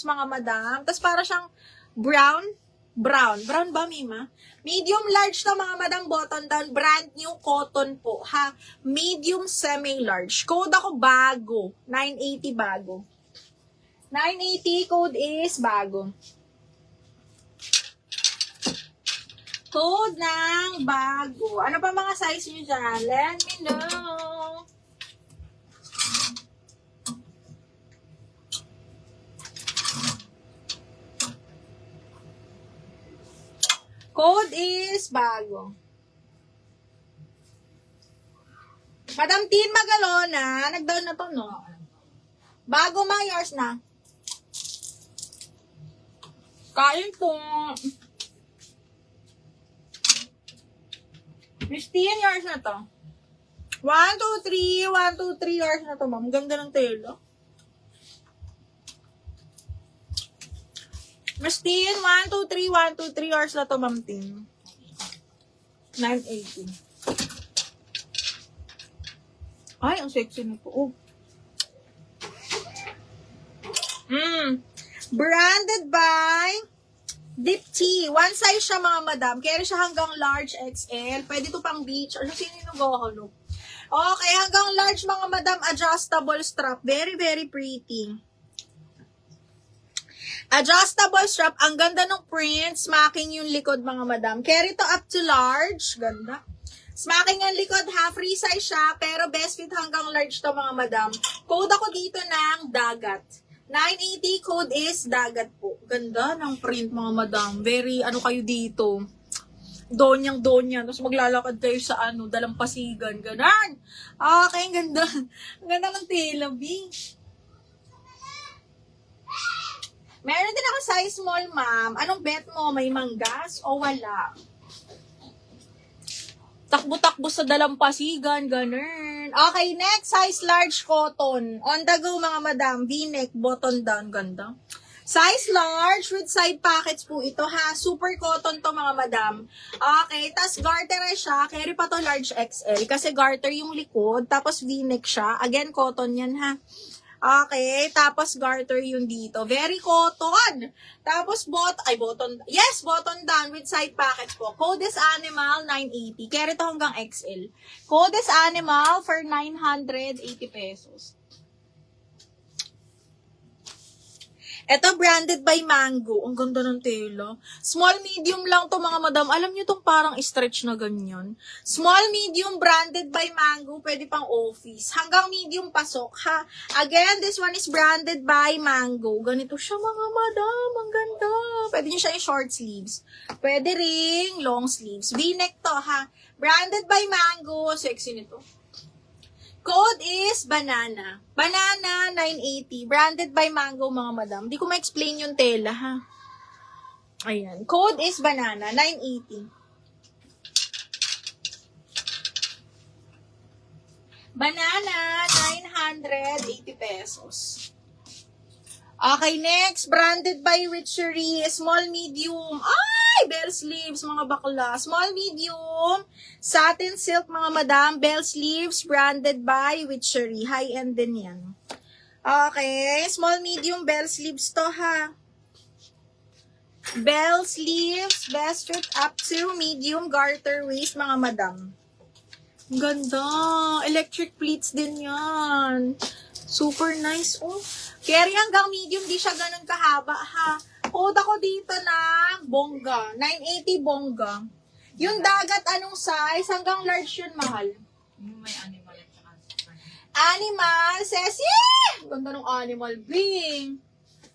mga madam. Tapos para siyang brown. Brown ba, Mima? Medium large to mga madam, button down. Brand new cotton po, ha? Medium semi-large. Code ako bago. 980 bago. 980 code is bago. Code ng bago. Ano pa mga size nyo dyan? Let me know. Code is bago. Madam Tin Magalona, nag-down na to, no? Bago mga yours na. Kain po. 15 years na to. 1, 2, 3. 1, 2, 3 years na to, ma'am. Ganda ng telo. Miss Tin, 1, 2, 3. 1, 2, 3 years na to, ma'am Tin. 980. Ay, ang sexy nito. Oh. Branded by Deep Tea. One size siya mga madam. Kaya siya hanggang large XL. Pwede to pang beach. Ano sinunugohalo? Okay, hanggang large mga madam. Adjustable strap. Very, very pretty. Adjustable strap. Ang ganda ng print. Smacking yung likod mga madam. Carry to up to large. Ganda. Smacking ang likod ha. Free size siya. Pero best fit hanggang large to mga madam. Code ako dito ng dagat. 980 code is dagat po. Ganda ng print mga madam. Very, ano kayo dito. Donyang-donya. Tapos maglalakad kayo sa dalampasigan. Ganon. Okay, ganda. Ang ganda ng tela, B. Meron din ako size small, ma'am. Anong bet mo? May manggas o wala? Takbo-takbo sa dalampasigan, ganun. Okay, next, size large cotton. On the go, mga madam. V-neck, button down, ganda. Size large with side pockets po ito, ha. Super cotton to, mga madam. Okay, tas garter siya. Carry pa to large XL. Kasi garter yung likod, tapos V-neck siya. Again, cotton yan, ha. Okay, tapos garter yung dito. Very cotton. Tapos button. Yes, button down with side pockets po. Code is animal 980. Carry to hanggang XL. Code is animal for 980 pesos. Ito, branded by Mango. Ang ganda ng tela. Small, medium lang to mga madam. Alam nyo tong parang stretch na ganyan. Small, medium, branded by Mango. Pwede pang office. Hanggang medium pasok, ha. Again, this one is branded by Mango. Ganito siya mga madam. Ang ganda. Pwede nyo siya yung short sleeves. Pwede ring long sleeves. V-neck to, ha. Branded by Mango. Sexy nito. Code is banana. Banana 980. Branded by Mango mga madam. Di ko ma-explain yung tela ha. Ayan. Code is banana 980. Banana 980 pesos. Okay, next. Branded by Witchery. Small, medium. Ay! Bell sleeves, mga bakla. Small, medium. Satin silk, mga madam. Bell sleeves. Branded by Witchery. High-end din yan. Okay. Small, medium, bell sleeves to, ha. Bell sleeves. Best fit up to medium garter waist, mga madam. Ganda. Electric pleats din yan. Super nice, oh. Carry hanggang medium, di siya ganun kahaba, ha. Code ako dito ng bongga. 980 bongga. Yung dagat, anong size? Hanggang large yun, mahal. Yung may animal at saka Animal, Ceci! Ganda ng animal, bing.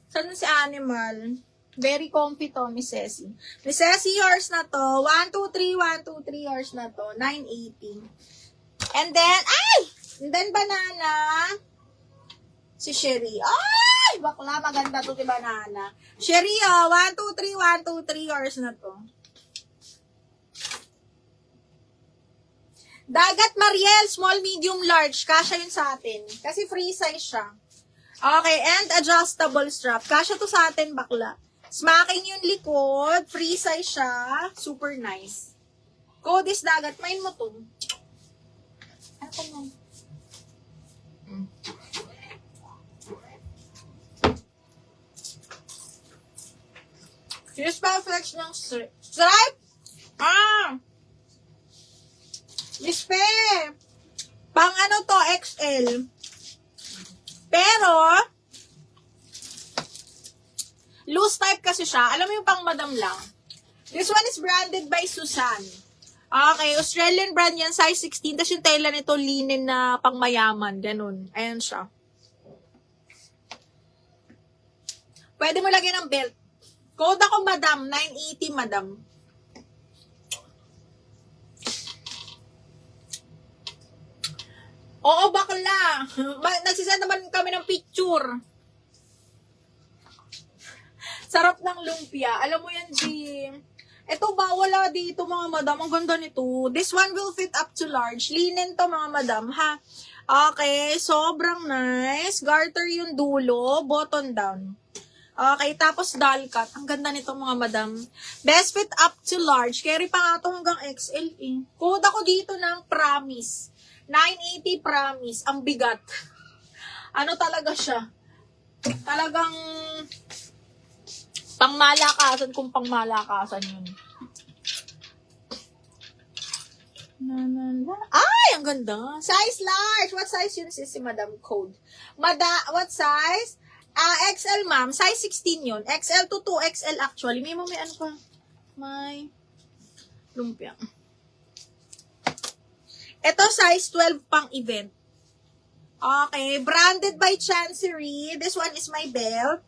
Saan si animal? Very comfy to, Miss Ceci. Miss Ceci, yours na to. 1, 2, 3, 1, 2, 3, yours na to. 980. And then, And then, banana. Si Sherry. Ay! Bakla, maganda to si banana. Sherry, 1, 2, 3, 1, 2, 3, yours na to. Dagat Mariel, small, medium, large. Kasha yun sa atin. Kasi free size siya. Okay, and adjustable strap. Kasha to sa atin, bakla. Smacking yung likod. Free size siya. Super nice. Code is dagat. Main mo to. Ano pa mo? Cheese pa flex ng stripe. Dispe. Pang ano to, XL. Pero, loose type kasi siya. Alam mo yung pang madam lang. This one is branded by Susan. Okay, Australian brand yan, size 16. Tapos yung tela nito, linen na pang mayaman. Ganun. Ayan siya. Pwede mo lagyan ng belt. Code ako, madam. 980, madam. Oo, bakla. Nagsisend naman kami ng picture. Sarap ng lumpia. Alam mo yan, Jim. Ito ba, wala dito, mga madam. Ang ganda nito. This one will fit up to large. Linen to, mga madam, ha? Okay, sobrang nice. Garter yung dulo, button down. Okay, tapos doll cut. Ang ganda nito, mga madam. Best fit up to large. Carry pa nga ito hanggang XL, eh. Code ako dito ng promise. 980 promise. Ang bigat. Ano talaga siya? Talagang pangmalakasan kung pangmalakasan yun. Ay, ang ganda. Size large. What size yun si Madam Code? What size? XL, ma'am. Size 16 yun. XL to 2XL actually. May ano pa? May lumpia. Ito, size 12 pang event. Okay. Branded by Chancery. This one is my belt.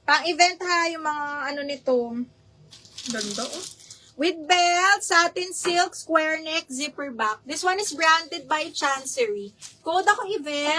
Pang event ha, yung mga ano nito. Ganda, oh. With belt, satin silk, square neck, zipper back. This one is branded by Chancery. Code ako event.